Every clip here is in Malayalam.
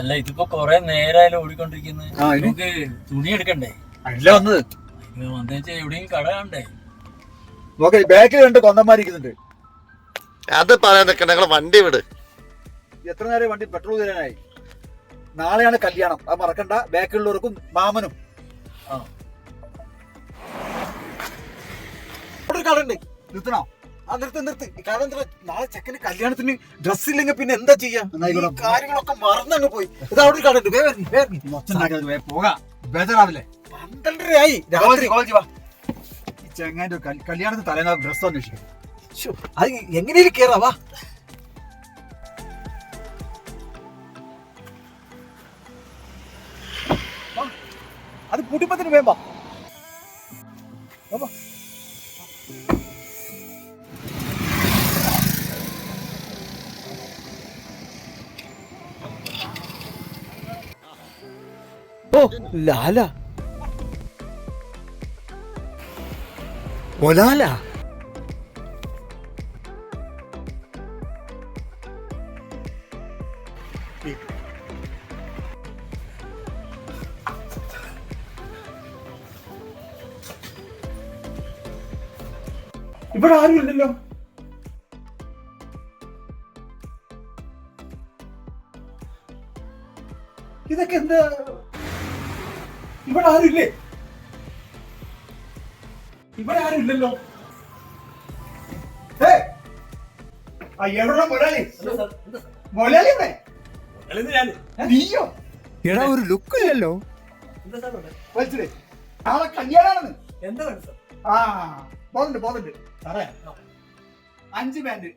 അല്ല ഇതിപ്പോ കൊറേ നേരായാലും ഓടിക്കൊണ്ടിരിക്കുന്നത്. നമുക്ക് തുണി എടുക്കണ്ടേ? അല്ല വന്നത് വന്നേച്ചാ എവിടെയും കട കണ്ടേ? നോക്കെ ബാക്കിൽ രണ്ട് കൊന്നന്മാരിക്കുന്നുണ്ട്. അത് പറയാൻ നിൽക്കണ്ട, ഞങ്ങളെ വണ്ടി വിട്. എത്ര നേരം വണ്ടി പെട്രോൾ തരാനായി. നാളെയാണ് കല്യാണം, അത് മറക്കണ്ട. ബാക്കിലുള്ളവർക്കും മാമനും കടണ്ട്. നിർത്തണോ? ആ നിർത്ത്. കാരണം നാളെ ചെക്കന് കല്യാണത്തിന് ഡ്രസ് ഇല്ലെങ്കിൽ പിന്നെ എന്താ ചെയ്യാ? കാര്യങ്ങളൊക്കെ മറന്നങ്ങ് പോയി. ഇത് അവിടെ കടണ്ട്. പോകാം, ബേജാറാവില്ലേ? 12:30 രാത്രി. ഈ ചെങ്ങാന്റെ കല്യാണത്തിന് തലേന്നാ ഡ്രസ് അന്വേഷിക്കും. അത് എങ്ങനെയും കേറാവാ. അത് പൂട്ടിപ്പത്തിന് വേമ്പാ. ഓ ലാല ഒലാല. ഇവിടെ ആരും ഇല്ലല്ലോ. ഇതൊക്കെ എന്താ? ഇവിടെ ആരും ഇല്ലേ? ഇവിടെ ആരും ഇല്ലല്ലോ. എവിടെ മൊലാലി? മൊലാലി നീയോ? എടാ ഒരു ലുക്ക് ഇല്ലല്ലോ. നാളെ കല്യാണാണെന്ന്. എന്താ ആ പോകുന്നുണ്ട് സാറേ. 5 പാന്റ്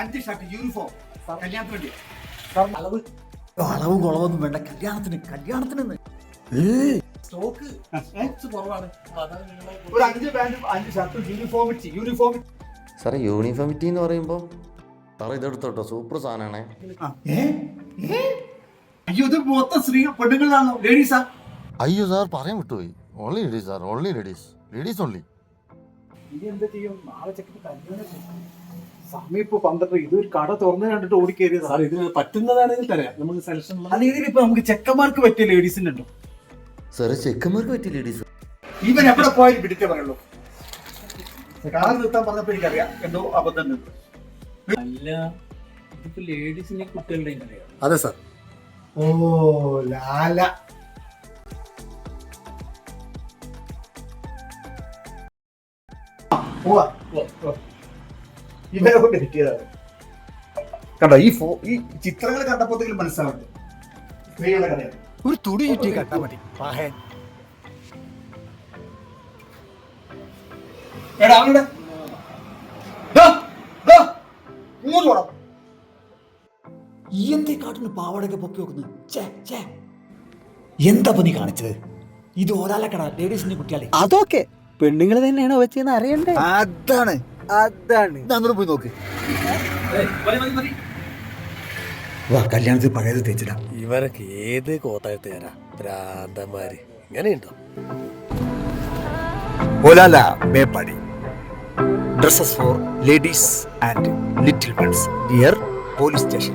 5 ഷർട്ട് യൂണിഫോം കല്യാണത്തിന് വേണ്ടി. അളവും കുളവൊന്നും വേണ്ട. കല്യാണത്തിന് സ്റ്റോക്ക് കുറവാണ്. ഒരു 5 പാന്റും 5 ഷർട്ടും യൂണിഫോം. സാറേ യൂണിഫോമിറ്റി എന്ന് പറയുമ്പോ സാറേ ഇതെടുത്തോട്ടോ, സൂപ്പർ സാധനമാണേ. അയ്യോ ഇത് മൊത്തം സ്ത്രീ പെണ്ണുങ്ങളാണോ? ലേഡീസാ? അയ്യോ സാർ പറയാൻ വിട്ടുപോയി. Only ladies sir, only ladies only. ഇനി എന്താ ചെയ്യും? നാളെ ചെക്കിന് സമയം ഇപ്പൊ 12. ഇതൊരു കട തുറന്നു കണ്ടിട്ട് ഓടിക്കേറിയത്. സാർ ഇതിന് പറ്റുന്നതാണെങ്കിൽ തരാം, നമുക്ക് സെലക്ഷൻ. അല്ല ഇതിലിപ്പോ നമുക്ക് ചെക്കന്മാർക്ക് പറ്റിയ ലേഡീസിനുണ്ടോ? സാറേ ചെക്കന്മാർക്ക് പറ്റിയ ലേഡീസ്. ഇവൻ എവിടെ പോയാലും പിടിക്കേ പറയുള്ളൂ. കാർ നിർത്താൻ പറഞ്ഞപ്പോ എനിക്കറിയാം എന്തോ അബദ്ധം ഉണ്ട്. അല്ല ഇതിപ്പോ ലേഡീസിന്റെ കുട്ടികളുടെ കടയാണ്. അതെ സാർ. ഓ ലാല. ഇവരെ കൊണ്ട് കിട്ടിയതാണ്. കണ്ടോ ഈ ചിത്രങ്ങൾ കണ്ടപ്പോഴത്തേക്കും മനസ്സിലാവുന്നുണ്ട് സ്ത്രീകളുടെ കടയാണ്. ഒരു തുടി ചുറ്റി കണ്ടാ മതി. എടാ അവിടെ ഇങ്ങോട്ട് പോണം. എന്തേ കാട്ടിന് പാവാടൊക്കെ പൊക്കി വെക്കുന്നത്? എന്താ നീ കാണിച്ചത്? ഇത് ഓരാലക്കട ലേഡീസിന്റെ കുട്ടികളെ. അതൊക്കെ പെണ്ണുങ്ങൾ തന്നെയാണോ വെച്ചെന്ന് അറിയണ്ടേ? അതാണ് അങ്ങോട്ട് പോയി നോക്ക്. വാ കല്യാണത്തിൽ പഴയത് തേച്ചിടാം. ഇവരൊക്കെ ഏത് കോത്തായിട്ട് തരാ ഭ്രാന്തന്മാര് ഇങ്ങനെയുണ്ടോ? ഓലാല Meppadi. Dresses for ladies and little ones near police station.